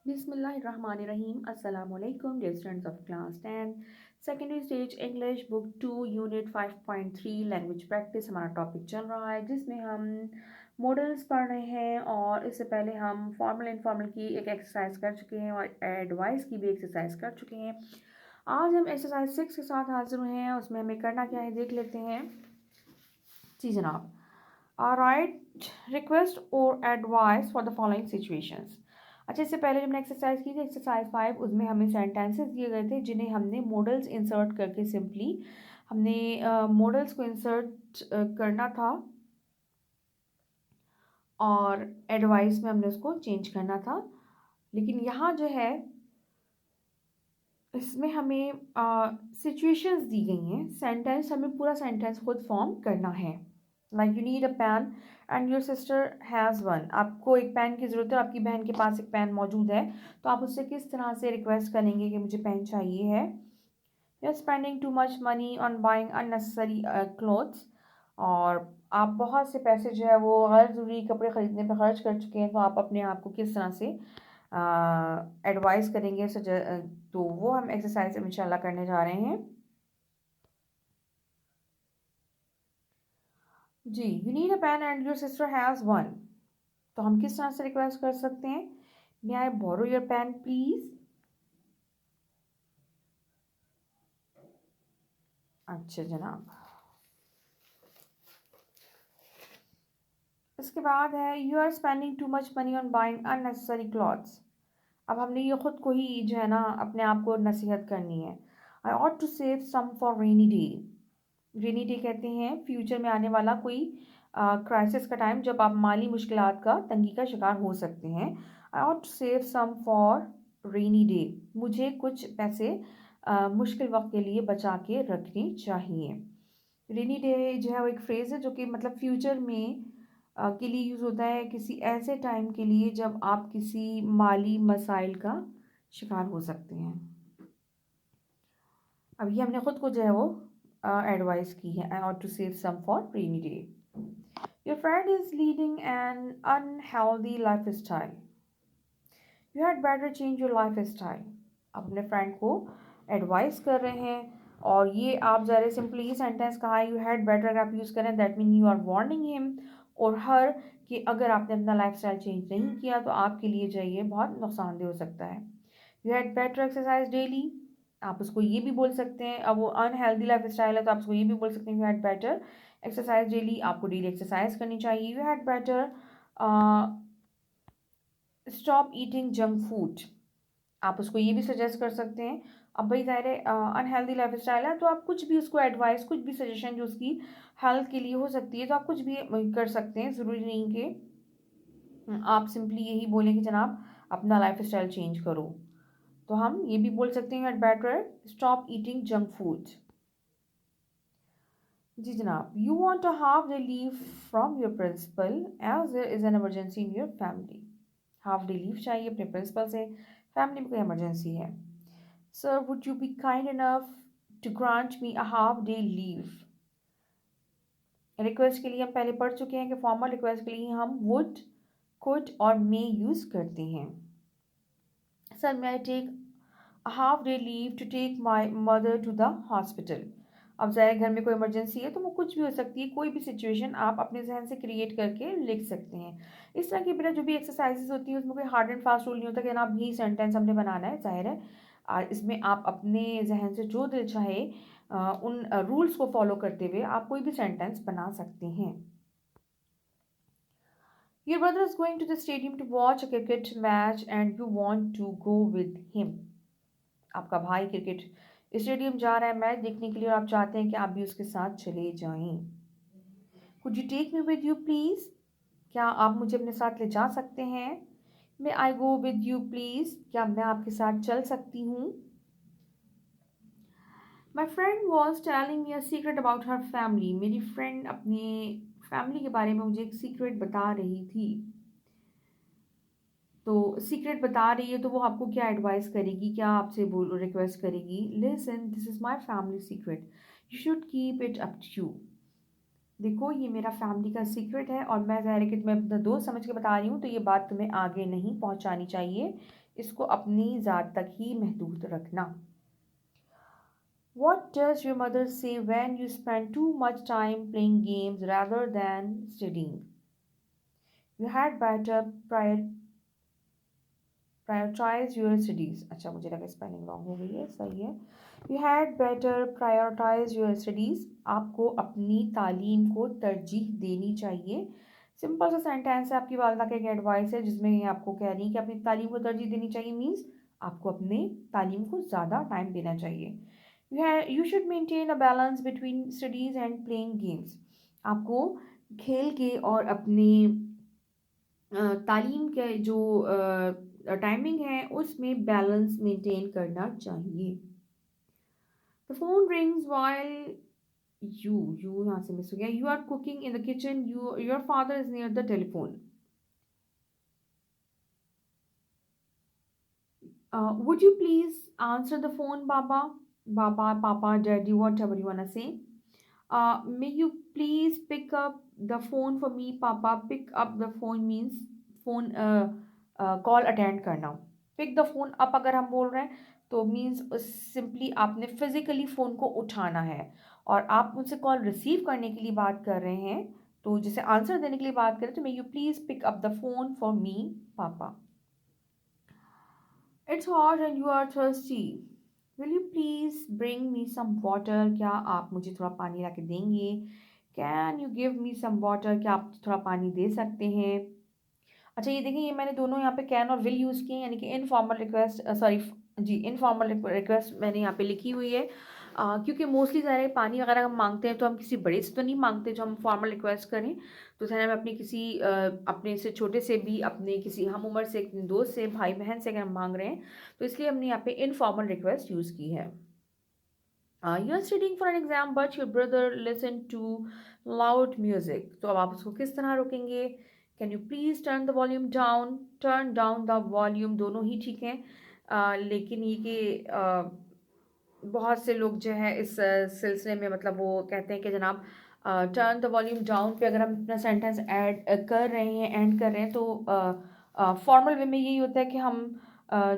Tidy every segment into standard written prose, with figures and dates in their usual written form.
Bismillahirrahmanirrahim. Assalamualaikum, dear students of class 10, secondary stage English book 2 unit 5.3 language practice हमारा topic चल रहा है जिसमें हम मॉडल्स पढ़ रहे हैं और इससे पहले हम फॉर्मल इनफॉर्मल की एक एक्सरसाइज कर चुके हैं और एडवाइस की भी एक्सरसाइज कर चुके हैं। आज हम एक्सरसाइज 6 के साथ हाजिर हुए हैं। उसमें हमें करना क्या है देख लेते हैं। जी जनाब। राइट रिक्वेस्ट और advice for the following situations. अच्छा, इससे पहले जब मैंने एक्सरसाइज की थी एक्सरसाइज 5, उसमें हमें सेंटेंसेस दिए गए थे जिन्हें हमने मॉडल्स इंसर्ट करके सिंपली हमने मॉडल्स को इंसर्ट करना था और एडवाइस में हमने उसको चेंज करना था। लेकिन यहाँ जो है इसमें हमें सिचुएशंस दी गई हैं। सेंटेंस हमें पूरा सेंटेंस खुद फॉर्म करना है। Like you need a pen and your sister has one. आपको एक पेन की ज़रूरत है, आपकी बहन के पास एक पेन मौजूद है, तो आप उससे किस तरह से रिक्वेस्ट करेंगे कि मुझे पेन चाहिए है। You are spending too much money on buying unnecessary clothes. और आप बहुत से पैसे जो है वो गैर ज़रूरी कपड़े ख़रीदने पर खर्च कर चुके हैं, तो आप अपने आप को किस तरह से एडवाइस करेंगे। तो वो हम एक्सरसाइज इंशाल्लाह करने जा रहे हैं। जी, you need a pen and your sister has one. तो हम किस तरह से रिक्वेस्ट कर सकते हैं, may I borrow your pen please. अच्छा जनाब। इसके बाद है you are spending too much money on buying unnecessary clothes. अब हमने ये खुद को ही जो है ना अपने आप को नसीहत करनी है। I ought to save some for rainy day. Rainy day कहते हैं फ्यूचर में आने वाला कोई क्राइसिस का टाइम जब आप माली मुश्किलात का तंगी का शिकार हो सकते हैं। I ought to save some for rainy day. मुझे कुछ पैसे मुश्किल वक्त के लिए बचा के रखने चाहिए। रेनी डे जो है वो एक फ्रेज़ है जो कि मतलब फ्यूचर में के लिए यूज़ होता है किसी ऐसे टाइम के लिए जब आप किसी माली मसाइल का शिकार हो सकते हैं। अब ये हमने खुद को जो है वो एडवाइस की है। I ought to save some for rainy day. Your friend is leading an unhealthy lifestyle. You had better change your lifestyle. आप अपने फ्रेंड को एडवाइस कर रहे हैं और ये आप ज़रा सिंपली ये सेंटेंस कहा है, यू हैड बेटर अगर आप यूज़ करें that mean you are warning him और हर कि अगर आपने अपना लाइफ स्टाइल चेंज नहीं किया तो आपके लिए जो ये बहुत नुकसानदेह हो सकता है। You had better exercise daily. आप उसको ये भी बोल सकते हैं, अब वो अनहेल्दी लाइफ स्टाइल है तो आप उसको ये भी बोल सकते हैं you had better exercise daily. आपको डेली एक्सरसाइज करनी चाहिए। You had better stop eating junk food. आप उसको ये भी सजेस्ट कर सकते हैं। अब भाई ज़ाहिर है अनहेल्दी लाइफ स्टाइल है तो आप कुछ भी उसको एडवाइस कुछ भी सजेशन जो उसकी हेल्थ के लिए हो सकती है तो आप कुछ भी कर सकते हैं। ज़रूरी नहीं कि आप सिंपली यही बोलें कि जनाब अपना लाइफ स्टाइल चेंज करो। तो हम ये भी बोल सकते हैं had better stop eating junk food. जी जनाब। You want to half day leave from your principal as there is an emergency in your family. Half day leave चाहिए अपने प्रिंसिपल से, फैमिली में कोई इमरजेंसी है। Sir would you be kind enough to grant me a half day leave. Request के लिए हम पहले पढ़ चुके हैं कि फॉर्मल रिक्वेस्ट के लिए हम वुड कुड और मे यूज़ करते हैं। Sir may I take half day leave to take my mother to the hospital. अब ज़ाहिर घर में कोई इमरजेंसी है तो वो कुछ भी हो सकती है, कोई भी सिचुएशन आप अपने जहन से क्रिएट करके लिख सकते हैं। इस तरह की बेटा जो भी एक्सरसाइजेज होती हैं उसमें कोई हार्ड एंड फास्ट रूल नहीं होता कि ना आप यही सेंटेंस हमने बनाना है। ज़ाहिर है इसमें आप अपने जहन से जो दिल चाहे उन रूल्स को फॉलो करते हुए आप कोई भी सेंटेंस बना सकते हैं। Your brother is going to the stadium to watch a cricket match and you want to go with him. आपका भाई क्रिकेट स्टेडियम जा रहा है मैच देखने के लिए और आप चाहते हैं कि आप भी उसके साथ चले जाएं। Could you take me with you please? क्या आप मुझे अपने साथ ले जा सकते हैं? May I go with you please? क्या मैं आपके साथ चल सकती हूँ? My friend was telling me a secret about her family. मेरी फ्रेंड अपने फैमिली के बारे में मुझे एक सीक्रेट बता रही थी। तो सीक्रेट बता रही है तो वो आपको क्या एडवाइस करेगी, क्या आपसे बोल रिक्वेस्ट करेगी। Listen this is my family secret, you should keep it up to you. देखो ये मेरा फैमिली का सीक्रेट है और मैं ज़ाहिर है कि तुम्हें अपना दोस्त समझ के बता रही हूँ तो ये बात तुम्हें आगे नहीं पहुँचानी चाहिए, इसको अपनी ज़ात तक ही महदूद रखना। What does your mother say when you spend too much time playing games rather than studying? You had better prioritize your studies. अच्छा, मुझे लगा स्पेलिंग रॉन्ग हो गई है, सही है। You had better prioritize your studies. आपको अपनी तालीम को तरजीह देनी चाहिए। सिंपल सा सेंटेंस है, आपकी वालदा का एक एडवाइस है जिसमें ये आपको कह रही है कि अपनी तालीम को तरजीह देनी चाहिए, मीन्स आपको अपने तालीम को ज़्यादा टाइम देना चाहिए। You should maintain a balance between studies and playing games. आपको खेल के और अपने तालीम के जो टाइमिंग है उसमें बैलेंस मेंटेन करना चाहिए। The phone rings while you यहाँ से मिस हो गया। You are cooking in the kitchen, your father is near the telephone. Would you please answer the phone बाबा, बाबा, papa, daddy, whatever you want to say. May you please pick up the phone for me, पापा। Pick up the phone means phone call attend करना। Pick the phone up अगर हम बोल रहे हैं तो मीन्स सिंपली आपने physically phone को उठाना है, और आप मुझसे कॉल रिसीव करने के लिए बात कर रहे हैं तो जैसे आंसर देने के लिए बात करें तो may you please pick up the phone for me, papa. It's hot and you are thirsty, will you please bring me some water. क्या आप मुझे थोड़ा पानी ला के देंगे? Can you give me some water, क्या आप थोड़ा पानी दे सकते हैं? अच्छा, ये देखिए, ये मैंने दोनों यहाँ पे कैन और विल यूज़ किए, यानी कि इनफॉर्मल रिक्वेस्ट, सॉरी जी, इनफॉर्मल रिक्वेस्ट मैंने यहाँ पे लिखी हुई है। क्योंकि मोस्टली ज़ाहिर पानी वगैरह हम मांगते हैं तो हम किसी बड़े से तो नहीं मांगते जो हम फॉर्मल रिक्वेस्ट करें। तो ज़ाहिर हम अपनी किसी अपने से छोटे से भी, अपने किसी हम उम्र से, अपने दोस्त से, भाई बहन से अगर हम मांग रहे हैं तो इसलिए हमने यहाँ पे इनफॉर्मल रिक्वेस्ट यूज़ की है। You are studying for an exam but your brother listen to loud music. तो अब आप उसको किस तरह रोकेंगे? Can you please turn the volume down, turn down the volume, दोनों ही ठीक हैं। लेकिन ये कि बहुत से लोग जो है इस सिलसिले में मतलब वो कहते हैं कि जनाब टर्न द वॉल्यूम डाउन पे अगर हम अपना सेंटेंस ऐड कर रहे हैं, एंड कर रहे हैं तो फॉर्मल वे में यही होता है कि हम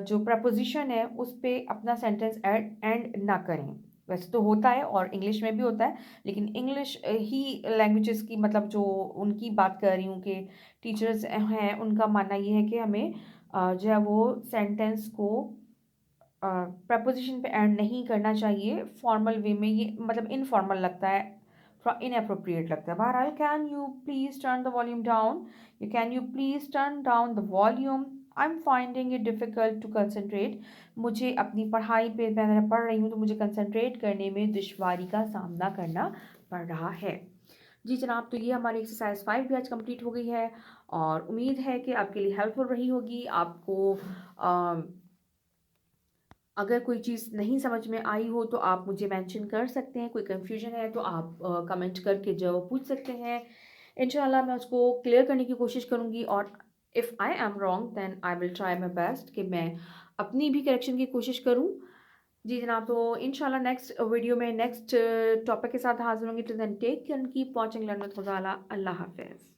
जो प्रपोजिशन है उस पर अपना सेंटेंस एंड ना करें। वैसे तो होता है और इंग्लिश में भी होता है, लेकिन इंग्लिश ही लैंग्वेजेस की मतलब जो उनकी बात कर रही हूँ कि टीचर्स हैं उनका मानना ये है कि हमें जो है वो सेंटेंस को प्रपोजिशन पे ऐड नहीं करना चाहिए। फॉर्मल वे में ये मतलब इनफॉर्मल लगता है, थोड़ा इनअप्रोप्रिएट लगता है। बहरहाल, can you please turn the volume down, या can you please turn down the volume, I am finding it difficult to concentrate. मुझे अपनी पढ़ाई पे, मैं पढ़ रही हूँ तो मुझे कंसनट्रेट करने में दुश्वारी का सामना करना पड़ रहा है। जी जनाब, तो ये हमारी एक्सरसाइज 5 भी आज कंप्लीट हो गई है और उम्मीद है कि आपके लिए हेल्पफुल रही होगी। आपको अगर कोई चीज़ नहीं समझ में आई हो तो आप मुझे मेंशन कर सकते हैं, कोई कन्फ्यूजन है तो आप कमेंट करके जो पूछ सकते हैं। इंशाल्लाह मैं उसको क्लियर करने की कोशिश करूँगी, और if I am wrong then I will try my best कि मैं अपनी भी करेक्शन की कोशिश करूँ। जी जनाब, तो इंशाल्लाह नेक्स्ट वीडियो में नेक्स्ट टॉपिक के साथ हाजिर होंगी। Till then take care, keep watching, learn with खुदा। अल्लाह हाफ़िज़।